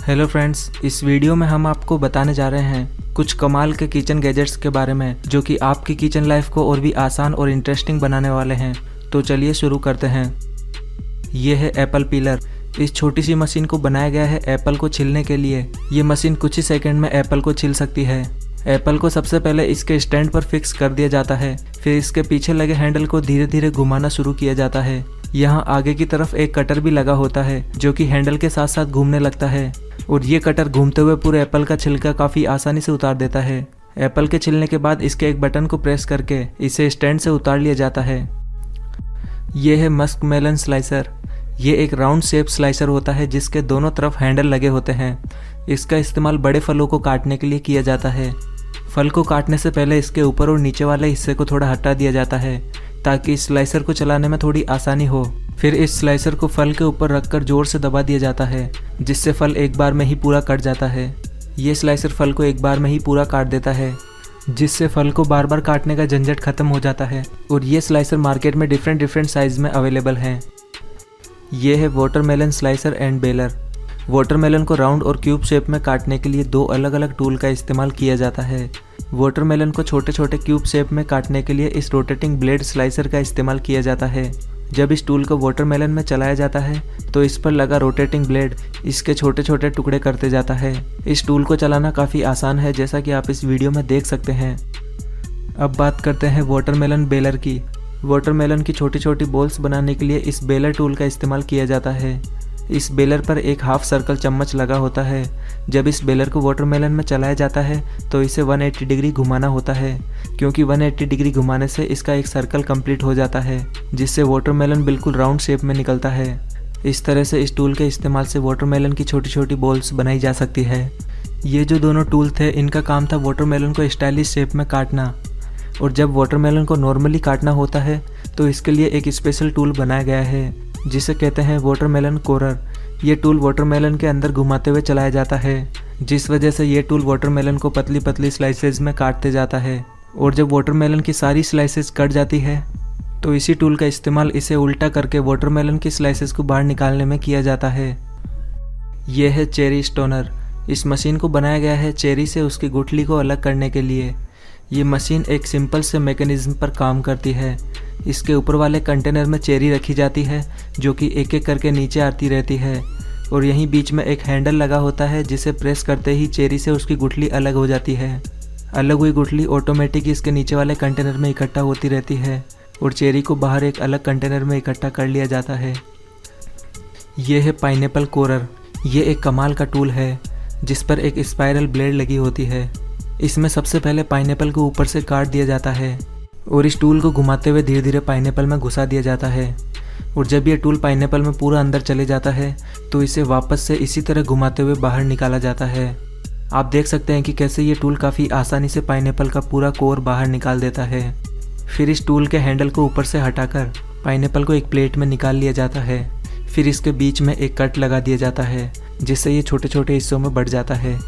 Hello friends, इस video में हम आपको बताने जा रहे हैं कुछ कमाल के किचन गैजेट्स के बारे में जो कि आपकी किचन लाइफ को और भी आसान और इंटरेस्टिंग बनाने वाले हैं। तो चलिए शुरू करते हैं। ये है एप्पल पीलर। इस छोटी सी मशीन को बनाया गया है एप्पल को छीलने के लिए। ये मशीन कुछ ही सेकंड में एप्पल को छील सकती है। एप्पल को सबसे पहले इसके स्टैंड पर फिक्स कर दिया जाता है, फिर इसके पीछे लगे हैंडल को धीरे धीरे घुमाना शुरू किया जाता है। यहाँ आगे की तरफ एक कटर भी लगा होता है जो कि हैंडल के साथ साथ घूमने लगता है और ये कटर घूमते हुए पूरे एप्पल का छिलका काफ़ी आसानी से उतार देता है। एप्पल के छिलने के बाद इसके एक बटन को प्रेस करके इसे स्टैंड से उतार लिया जाता है। ये है मस्क मेलन स्लाइसर। ये एक राउंड शेप स्लाइसर होता है जिसके दोनों तरफ हैंडल लगे होते हैं। इसका इस्तेमाल बड़े फलों को काटने के लिए किया जाता है। फल को काटने से पहले इसके ऊपर और नीचे वाले हिस्से को थोड़ा हटा दिया जाता है ताकि इस स्लाइसर को चलाने में थोड़ी आसानी हो। फिर इस स्लाइसर को फल के ऊपर रखकर जोर से दबा दिया जाता है जिससे फल एक बार में ही पूरा कट जाता है। ये स्लाइसर फल को एक बार में ही पूरा काट देता है जिससे फल को बार बार काटने का झंझट खत्म हो जाता है। और ये स्लाइसर मार्केट में डिफरेंट साइज में अवेलेबल हैं। ये है watermelon slicer and baler. Watermelon को राउंड और क्यूब शेप में काटने के लिए दो अलग अलग टूल का इस्तेमाल किया जाता है। वाटरमेलन को छोटे छोटे क्यूब शेप में काटने के लिए इस रोटेटिंग ब्लेड स्लाइसर का इस्तेमाल किया जाता है। जब इस टूल को वाटरमेलन में चलाया जाता है तो इस पर लगा रोटेटिंग ब्लेड इसके छोटे छोटे टुकड़े करते जाता है। इस टूल को चलाना काफ़ी आसान है जैसा कि आप इस वीडियो में देख सकते हैं। अब बात करते हैं वाटरमेलन बेलर की। वाटरमेलन की छोटी छोटी बॉल्स बनाने के लिए इस बेलर टूल का इस्तेमाल किया जाता है। इस बेलर पर एक हाफ सर्कल चम्मच लगा होता है। जब इस बेलर को वाटरमेलन में चलाया जाता है तो इसे 180 डिग्री घुमाना होता है क्योंकि 180 डिग्री घुमाने से इसका एक सर्कल कंप्लीट हो जाता है जिससे वाटरमेलन बिल्कुल राउंड शेप में निकलता है। इस तरह से इस टूल के इस्तेमाल से वाटरमेलन की छोटी छोटी बॉल्स बनाई जा सकती है। ये जो दोनों टूल थे इनका काम था वाटरमेलन को स्टाइलिश शेप में काटना। और जब वाटरमेलन को नॉर्मली काटना होता है तो इसके लिए एक स्पेशल टूल बनाया गया है जिसे कहते हैं वाटरमेलन कोरर। ये टूल वाटरमेलन के अंदर घुमाते हुए चलाया जाता है जिस वजह से ये टूल वाटरमेलन को पतली पतली स्लाइसेस में काटते जाता है। और जब वाटरमेलन की सारी स्लाइसेस कट जाती है तो इसी टूल का इस्तेमाल इसे उल्टा करके वाटरमेलन की स्लाइसेस को बाहर निकालने में किया जाता है। यह है चेरी स्टोनर। इस मशीन को बनाया गया है चेरी से उसकी गुठली को अलग करने के लिए। ये मशीन एक सिंपल से मैकेनिज्म पर काम करती है। इसके ऊपर वाले कंटेनर में चेरी रखी जाती है जो कि एक एक करके नीचे आती रहती है और यहीं बीच में एक हैंडल लगा होता है जिसे प्रेस करते ही चेरी से उसकी गुठली अलग हो जाती है। अलग हुई गुठली ऑटोमेटिक इसके नीचे वाले कंटेनर में इकट्ठा होती रहती है और चेरी को बाहर एक अलग कंटेनर में इकट्ठा कर लिया जाता है। ये है पाइनएप्पल कोरर। ये एक कमाल का टूल है जिस पर एक स्पाइरल ब्लेड लगी होती है। इसमें सबसे पहले पाइनएप्पल को ऊपर से काट दिया जाता है और इस टूल को घुमाते हुए धीरे धीरे पाइनएप्पल में घुसा दिया जाता है। और जब ये टूल पाइनएप्पल में पूरा अंदर चले जाता है तो इसे वापस से इसी तरह घुमाते हुए बाहर निकाला जाता है। आप देख सकते हैं कि कैसे ये टूल काफ़ी आसानी से पाइनएप्पल का पूरा कोर बाहर निकाल देता है। फिर इस टूल के हैंडल को ऊपर से हटाकर पाइनएप्पल को एक प्लेट में निकाल लिया जाता है। फिर इसके बीच में एक कट लगा दिया जाता है जिससे ये छोटे छोटे हिस्सों में बढ़ जाता है।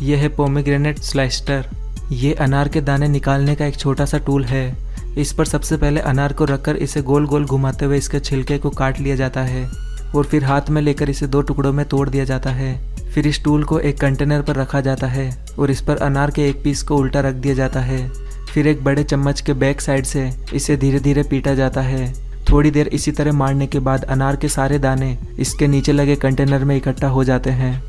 यह है पोमेग्रेनेट स्लाइसर। ये अनार के दाने निकालने का एक छोटा सा टूल है। इस पर सबसे पहले अनार को रखकर इसे गोल गोल घुमाते हुए इसके छिलके को काट लिया जाता है और फिर हाथ में लेकर इसे दो टुकड़ों में तोड़ दिया जाता है। फिर इस टूल को एक कंटेनर पर रखा जाता है और इस पर अनार के एक पीस को उल्टा रख दिया जाता है। फिर एक बड़े चम्मच के बैक साइड से इसे धीरे धीरे पीटा जाता है। थोड़ी देर इसी तरह मारने के बाद अनार के सारे दाने इसके नीचे लगे कंटेनर में इकट्ठा हो जाते हैं।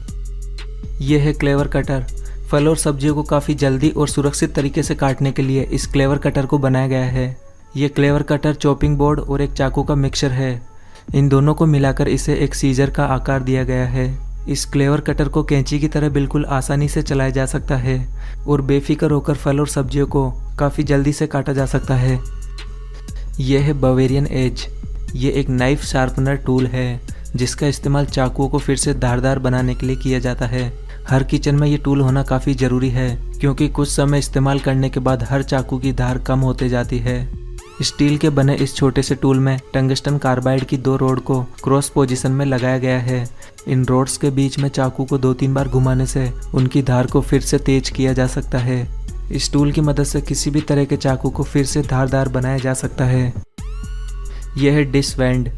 यह है क्लेवर कटर। फल और सब्जियों को काफ़ी जल्दी और सुरक्षित तरीके से काटने के लिए इस क्लेवर कटर को बनाया गया है। ये क्लेवर कटर चॉपिंग बोर्ड और एक चाकू का मिक्सचर है। इन दोनों को मिलाकर इसे एक सीजर का आकार दिया गया है। इस क्लेवर कटर को कैंची की तरह बिल्कुल आसानी से चलाया जा सकता है और बेफिक्र होकर फल और सब्जियों को काफ़ी जल्दी से काटा जा सकता है। यह है बावेरियन एज। ये एक नाइफ शार्पनर टूल है जिसका इस्तेमाल चाकुओं को फिर से धारदार बनाने के लिए किया जाता है। हर किचन में ये टूल होना काफ़ी ज़रूरी है क्योंकि कुछ समय इस्तेमाल करने के बाद हर चाकू की धार कम होते जाती है। स्टील के बने इस छोटे से टूल में टंगस्टन कार्बाइड की दो रोड को क्रॉस पोजीशन में लगाया गया है। इन रोड्स के बीच में चाकू को 2-3 बार घुमाने से उनकी धार को फिर से तेज किया जा सकता है। इस टूल की मदद से किसी भी तरह के चाकू को फिर से धारदार बनाया जा सकता है। यह है डिश वैंड।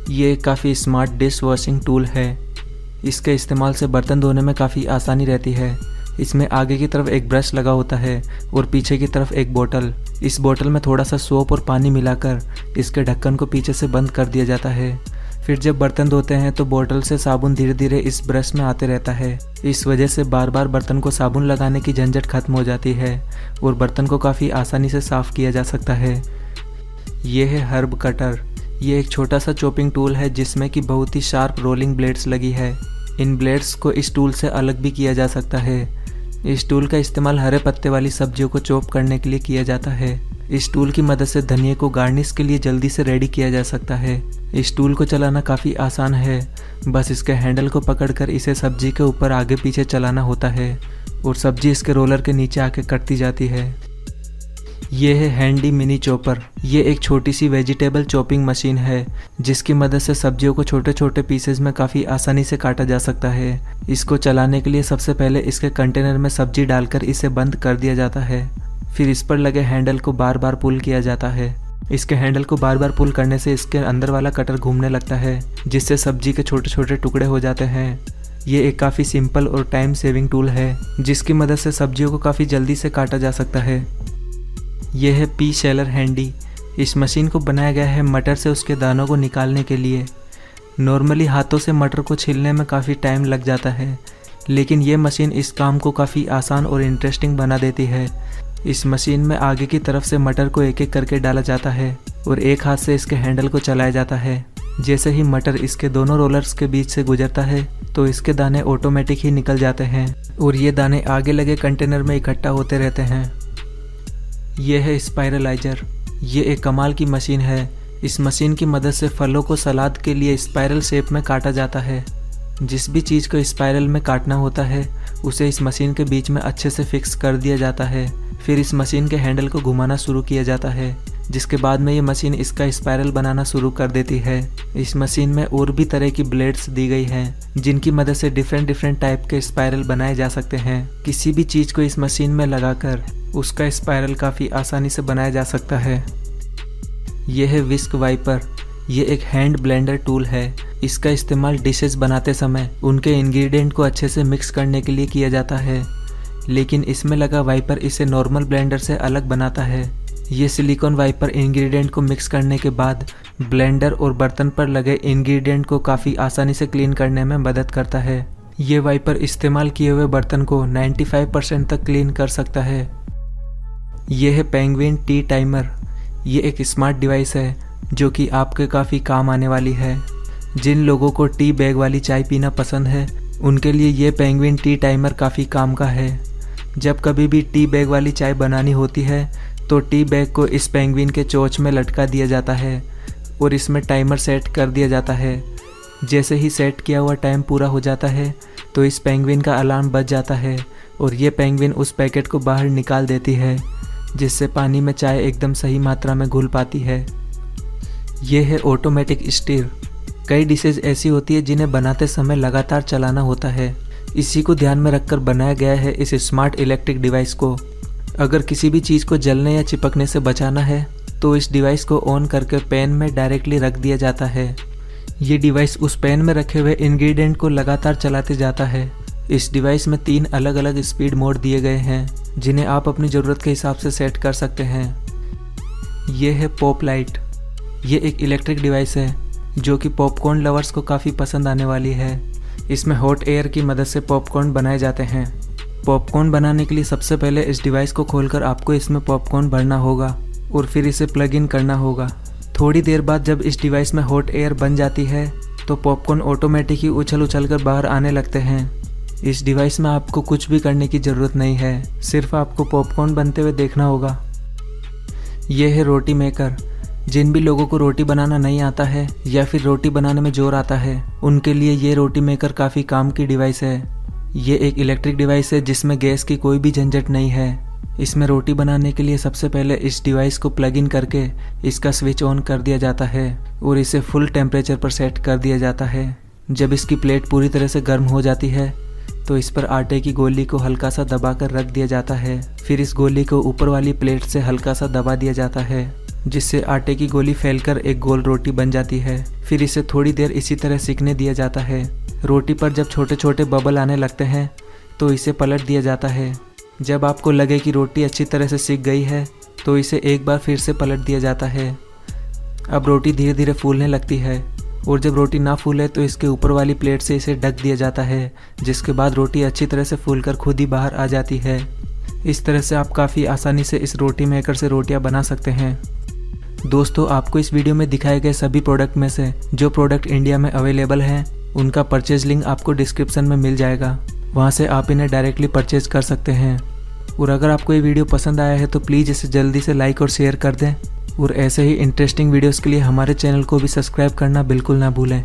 ये काफ़ी स्मार्ट डिश वॉशिंग टूल है। इसके इस्तेमाल से बर्तन धोने में काफ़ी आसानी रहती है। इसमें आगे की तरफ एक ब्रश लगा होता है और पीछे की तरफ एक बोतल। इस बोतल में थोड़ा सा सोप और पानी मिलाकर इसके ढक्कन को पीछे से बंद कर दिया जाता है। फिर जब बर्तन धोते हैं तो बोतल से साबुन धीरे धीरे इस ब्रश में आते रहता है। इस वजह से बार बार बर्तन को साबुन लगाने की झंझट खत्म हो जाती है और बर्तन को काफ़ी आसानी से साफ़ किया जा सकता है। ये है हर्ब कटर। ये एक छोटा सा चॉपिंग टूल है जिसमें कि बहुत ही शार्प रोलिंग ब्लेड्स लगी है। इन ब्लेड्स को इस टूल से अलग भी किया जा सकता है। इस टूल का इस्तेमाल हरे पत्ते वाली सब्जियों को चॉप करने के लिए किया जाता है। इस टूल की मदद से धनिये को गार्निश के लिए जल्दी से रेडी किया जा सकता है। इस टूल को चलाना काफ़ी आसान है, बस इसके हैंडल को पकड़कर इसे सब्जी के ऊपर आगे पीछे चलाना होता है और सब्जी इसके रोलर के नीचे आके कटती जाती है। ये है हैंडी मिनी चॉपर। ये एक छोटी सी वेजिटेबल चॉपिंग मशीन है जिसकी मदद से सब्जियों को छोटे छोटे पीसेस में काफ़ी आसानी से काटा जा सकता है। इसको चलाने के लिए सबसे पहले इसके कंटेनर में सब्जी डालकर इसे बंद कर दिया जाता है। फिर इस पर लगे हैंडल को बार बार पुल किया जाता है। इसके हैंडल को बार बार पुल करने से इसके अंदर वाला कटर घूमने लगता है जिससे सब्जी के छोटे छोटे टुकड़े हो जाते हैं। ये एक काफ़ी सिंपल और टाइम सेविंग टूल है जिसकी मदद से सब्जियों को काफ़ी जल्दी से काटा जा सकता है। यह है पी शेलर हैंडी। इस मशीन को बनाया गया है मटर से उसके दानों को निकालने के लिए। नॉर्मली हाथों से मटर को छीलने में काफ़ी टाइम लग जाता है, लेकिन ये मशीन इस काम को काफ़ी आसान और इंटरेस्टिंग बना देती है। इस मशीन में आगे की तरफ से मटर को एक एक करके डाला जाता है और एक हाथ से इसके हैंडल को चलाया जाता है। जैसे ही मटर इसके दोनों रोलर्स के बीच से गुजरता है तो इसके दाने ऑटोमेटिक ही निकल जाते हैं और ये दाने आगे लगे कंटेनर में इकट्ठा होते रहते हैं। यह है स्पाइरलाइजर। ये एक कमाल की मशीन है। इस मशीन की मदद से फलों को सलाद के लिए स्पाइरल शेप में काटा जाता है। जिस भी चीज़ को स्पाइरल में काटना होता है उसे इस मशीन के बीच में अच्छे से फिक्स कर दिया जाता है। फिर इस मशीन के हैंडल को घुमाना शुरू किया जाता है, जिसके बाद में ये मशीन इसका स्पाइरल बनाना शुरू कर देती है। इस मशीन में और भी तरह की ब्लेड्स दी गई हैं जिनकी मदद से डिफरेंट टाइप के स्पाइरल बनाए जा सकते हैं। किसी भी चीज़ को इस मशीन में लगाकर उसका स्पाइरल काफ़ी आसानी से बनाया जा सकता है। यह है विस्क वाइपर। ये एक हैंड ब्लेंडर टूल है। इसका इस्तेमाल डिशेस बनाते समय उनके इंग्रेडिएंट को अच्छे से मिक्स करने के लिए किया जाता है, लेकिन इसमें लगा वाइपर इसे नॉर्मल ब्लेंडर से अलग बनाता है। ये सिलिकॉन वाइपर इंग्रेडिएंट को मिक्स करने के बाद ब्लेंडर और बर्तन पर लगे इंग्रेडिएंट को काफ़ी आसानी से क्लीन करने में मदद करता है। ये वाइपर इस्तेमाल किए हुए बर्तन को 95% तक क्लीन कर सकता है। यह है पेंगुइन टी टाइमर। ये एक स्मार्ट डिवाइस है जो कि आपके काफ़ी काम आने वाली है। जिन लोगों को टी बैग वाली चाय पीना पसंद है उनके लिए ये पेंगुइन टी टाइमर काफ़ी काम का है। जब कभी भी टी बैग वाली चाय बनानी होती है तो टी बैग को इस पेंगुइन के चोंच में लटका दिया जाता है और इसमें टाइमर सेट कर दिया जाता है। जैसे ही सेट किया हुआ टाइम पूरा हो जाता है तो इस पेंगुइन का अलार्म बज जाता है और ये पेंगुइन उस पैकेट को बाहर निकाल देती है, जिससे पानी में चाय एकदम सही मात्रा में घुल पाती है। ये है ऑटोमेटिक स्टीर। कई डिशेज ऐसी होती है जिन्हें बनाते समय लगातार चलाना होता है। इसी को ध्यान में रखकर बनाया गया है इस स्मार्ट इलेक्ट्रिक डिवाइस को। अगर किसी भी चीज़ को जलने या चिपकने से बचाना है तो इस डिवाइस को ऑन करके पैन में डायरेक्टली रख दिया जाता है। ये डिवाइस उस पैन में रखे हुए इंग्रेडिएंट को लगातार चलाते जाता है। इस डिवाइस में 3 अलग अलग स्पीड मोड दिए गए हैं जिन्हें आप अपनी ज़रूरत के हिसाब से सेट कर सकते हैं। ये है पॉप लाइट। ये एक इलेक्ट्रिक डिवाइस है जो कि पॉपकॉर्न लवर्स को काफ़ी पसंद आने वाली है। इसमें हॉट एयर की मदद से पॉपकॉर्न बनाए जाते हैं। पॉपकॉर्न बनाने के लिए सबसे पहले इस डिवाइस को खोलकर आपको इसमें पॉपकॉर्न भरना होगा और फिर इसे प्लग इन करना होगा। थोड़ी देर बाद जब इस डिवाइस में हॉट एयर बन जाती है तो पॉपकॉर्न ऑटोमेटिक ही उछल कर बाहर आने लगते हैं। इस डिवाइस में आपको कुछ भी करने की ज़रूरत नहीं है, सिर्फ आपको पॉपकॉर्न बनते हुए देखना होगा। यह है रोटी मेकर। जिन भी लोगों को रोटी बनाना नहीं आता है या फिर रोटी बनाने में जोर आता है उनके लिए ये रोटी मेकर काफ़ी काम की डिवाइस है। ये एक इलेक्ट्रिक डिवाइस है जिसमें गैस की कोई भी झंझट नहीं है। इसमें रोटी बनाने के लिए सबसे पहले इस डिवाइस को प्लग इन करके इसका स्विच ऑन कर दिया जाता है और इसे फुल टेम्परेचर पर सेट कर दिया जाता है। जब इसकी प्लेट पूरी तरह से गर्म हो जाती है तो इस पर आटे की गोली को हल्का सा दबाकर रख दिया जाता है। फिर इस गोली को ऊपर वाली प्लेट से हल्का सा दबा दिया जाता है जिससे आटे की गोली फैलकर एक गोल रोटी बन जाती है। फिर इसे थोड़ी देर इसी तरह सिकने दिया जाता है। रोटी पर जब छोटे छोटे बबल आने लगते हैं तो इसे पलट दिया जाता है। जब आपको लगे कि रोटी अच्छी तरह से सिक गई है तो इसे एक बार फिर से पलट दिया जाता है। अब रोटी धीरे धीरे फूलने लगती है और जब रोटी ना फूले तो इसके ऊपर वाली प्लेट से इसे ढक दिया जाता है, जिसके बाद रोटी अच्छी तरह से फूलकर खुद ही बाहर आ जाती है। इस तरह से आप काफ़ी आसानी से इस रोटी मेकर से रोटियां बना सकते हैं। दोस्तों, आपको इस वीडियो में दिखाए गए सभी प्रोडक्ट में से जो प्रोडक्ट इंडिया में अवेलेबल हैं उनका परचेज लिंक आपको डिस्क्रिप्शन में मिल जाएगा, वहाँ से आप इन्हें डायरेक्टली परचेज कर सकते हैं। और अगर आपको ये वीडियो पसंद आया है तो प्लीज़ इसे जल्दी से लाइक और शेयर कर दें और ऐसे ही इंटरेस्टिंग वीडियोस के लिए हमारे चैनल को भी सब्सक्राइब करना बिल्कुल ना भूलें।